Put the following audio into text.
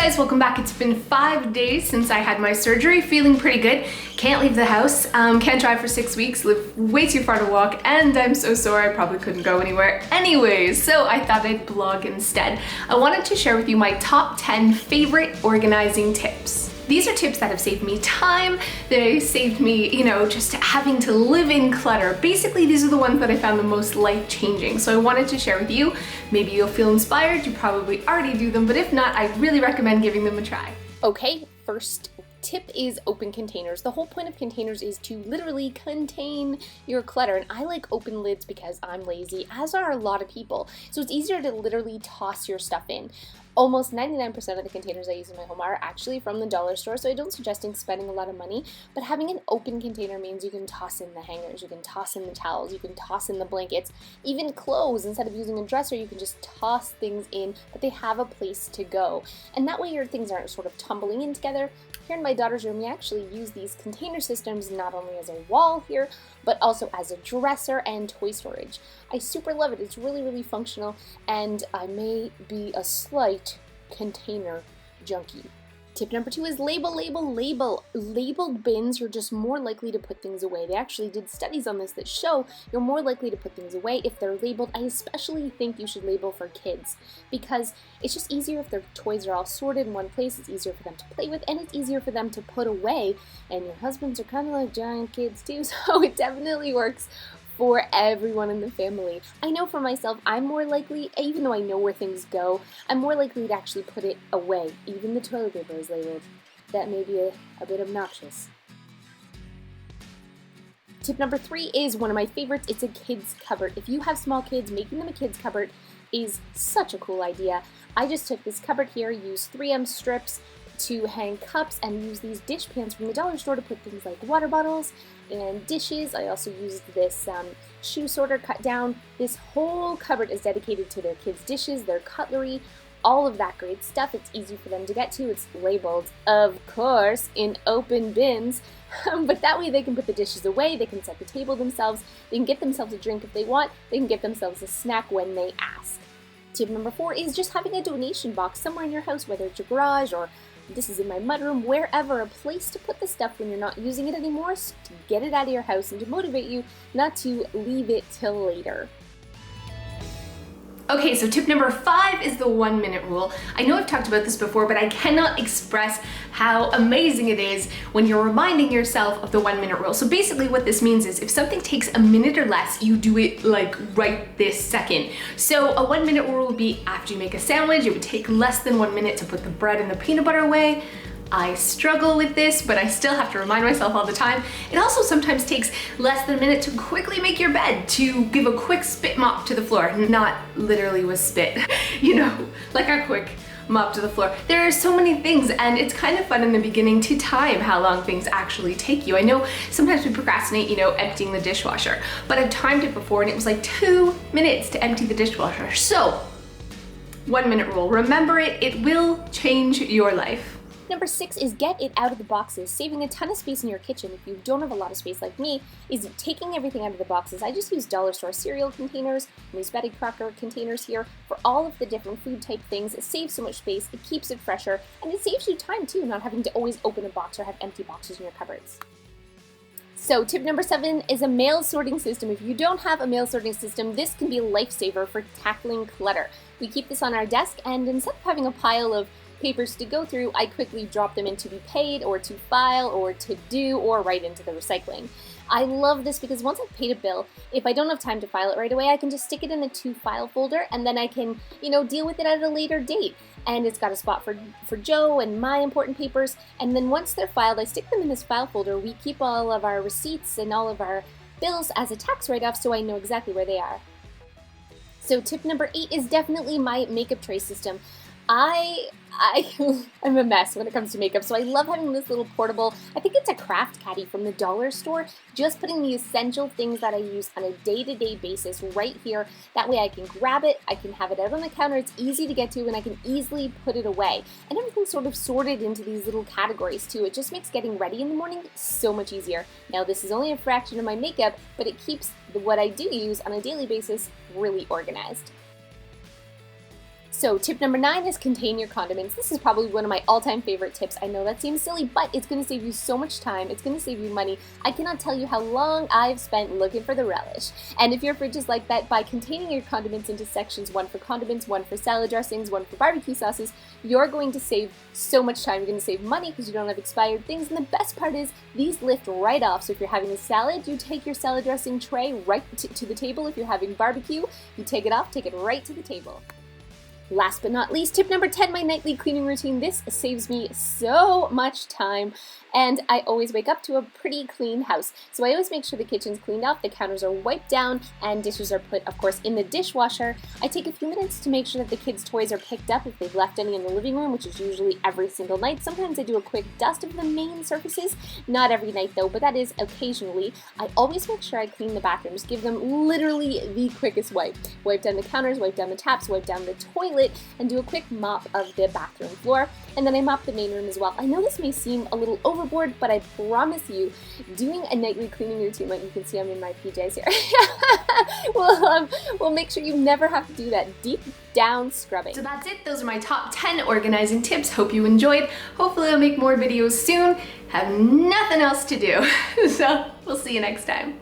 guys, welcome back. It's been 5 days since I had my surgery, feeling pretty good. Can't leave the house, can't drive for 6 weeks, live way too far to walk, and I'm so sore I probably couldn't go anywhere anyways, so I thought I'd blog instead. I wanted to share with you my top 10 favorite organizing tips. These are tips that have saved me time, they saved me, just having to live in clutter. Basically, these are the ones that I found the most life-changing, so I wanted to share with you. Maybe you'll feel inspired, you probably already do them, but if not, I really recommend giving them a try. Okay, first tip is open containers. The whole point of containers is to literally contain your clutter, and I like open lids because I'm lazy, as are a lot of people. So it's easier to literally toss your stuff in. Almost 99% of the containers I use in my home are actually from the dollar store, so I don't suggest spending a lot of money, but having an open container means you can toss in the hangers, you can toss in the towels, you can toss in the blankets, even clothes. Instead of using a dresser, you can just toss things in, but they have a place to go. And that way your things aren't sort of tumbling in together. Here in my daughter's room, we actually use these container systems not only as a wall here, but also as a dresser and toy storage. I super love it. It's really, really functional, and I may be a slight container junkie. Tip number 2 is label, label, label. Labeled bins, you're just more likely to put things away. They actually did studies on this that show you're more likely to put things away if they're labeled. I especially think you should label for kids because it's just easier if their toys are all sorted in one place. It's easier for them to play with, and it's easier for them to put away. And your husbands are kind of like giant kids too, so it definitely works for everyone in the family. I know for myself, I'm more likely, even though I know where things go, I'm more likely to actually put it away. Even the toilet paper is labeled. That may be a bit obnoxious. Tip number 3 is one of my favorites. It's a kids cupboard. If you have small kids, making them a kids cupboard is such a cool idea. I just took this cupboard here, used 3M strips to hang cups, and use these dish pans from the dollar store to put things like water bottles and dishes. I also used this shoe sorter cut down. This whole cupboard is dedicated to their kids' dishes, their cutlery, all of that great stuff. It's easy for them to get to. It's labeled, of course, in open bins, but that way they can put the dishes away, they can set the table themselves, they can get themselves a drink if they want, they can get themselves a snack when they ask. Tip number 4 is just having a donation box somewhere in your house, whether it's your garage or this is in my mudroom, wherever, a place to put the stuff when you're not using it anymore, so to get it out of your house and to motivate you not to leave it till later. Okay, so tip number 5 is the 1-minute rule. I know I've talked about this before, but I cannot express how amazing it is when you're reminding yourself of the 1-minute rule. So basically what this means is if something takes a minute or less, you do it like right this second. So a 1-minute rule would be after you make a sandwich, it would take less than 1 minute to put the bread and the peanut butter away. I struggle with this, but I still have to remind myself all the time. It also sometimes takes less than a minute to quickly make your bed, to give a quick spit mop to the floor. Not literally with spit, like a quick mop to the floor. There are so many things, and it's kind of fun in the beginning to time how long things actually take you. I know sometimes we procrastinate, emptying the dishwasher, but I've timed it before and it was like 2 minutes to empty the dishwasher. So, 1-minute rule, remember it, it will change your life. Number 6 is get it out of the boxes. Saving a ton of space in your kitchen, if you don't have a lot of space like me, is taking everything out of the boxes. I just use dollar store cereal containers, I use Betty Crocker containers here for all of the different food type things. It saves so much space, it keeps it fresher, and it saves you time too, not having to always open a box or have empty boxes in your cupboards. So tip number 7 is a mail sorting system. If you don't have a mail sorting system, this can be a lifesaver for tackling clutter. We keep this on our desk, and instead of having a pile of papers to go through, I quickly drop them in to be paid or to file or to do or right into the recycling. I love this because once I've paid a bill, if I don't have time to file it right away, I can just stick it in a to file folder, and then I can, deal with it at a later date. And it's got a spot for Joe and my important papers, and then once they're filed, I stick them in this file folder. We keep all of our receipts and all of our bills as a tax write-off, so I know exactly where they are. So tip number 8 is definitely my makeup tray system. I'm a mess when it comes to makeup, so I love having this little portable, I think it's a craft caddy from the dollar store, just putting the essential things that I use on a day-to-day basis right here. That way I can grab it, I can have it out on the counter, it's easy to get to, and I can easily put it away. And everything's sort of sorted into these little categories too. It just makes getting ready in the morning so much easier. Now this is only a fraction of my makeup, but it keeps what I do use on a daily basis really organized. So tip number 9 is contain your condiments. This is probably one of my all-time favorite tips. I know that seems silly, but it's going to save you so much time. It's going to save you money. I cannot tell you how long I've spent looking for the relish. And if your fridge is like that, by containing your condiments into sections, one for condiments, one for salad dressings, one for barbecue sauces, you're going to save so much time. You're going to save money because you don't have expired things. And the best part is these lift right off. So if you're having a salad, you take your salad dressing tray right to the table. If you're having barbecue, you take it off, take it right to the table. Last but not least, tip number 10, my nightly cleaning routine. This saves me so much time, and I always wake up to a pretty clean house. So I always make sure the kitchen's cleaned up, the counters are wiped down, and dishes are put, of course, in the dishwasher. I take a few minutes to make sure that the kids' toys are picked up if they've left any in the living room, which is usually every single night. Sometimes I do a quick dust of the main surfaces, not every night though, but that is occasionally. I always make sure I clean the bathrooms, give them literally the quickest wipe. Wipe down the counters, wipe down the taps, wipe down the toilet, and do a quick mop of the bathroom floor, and then I mop the main room as well. I know this may seem a little overboard, but I promise you, doing a nightly cleaning routine, like you can see I'm in my PJs here, will make sure you never have to do that deep down scrubbing. So that's it. Those are my top 10 organizing tips. Hope you enjoyed. Hopefully I'll make more videos soon. Have nothing else to do. So we'll see you next time.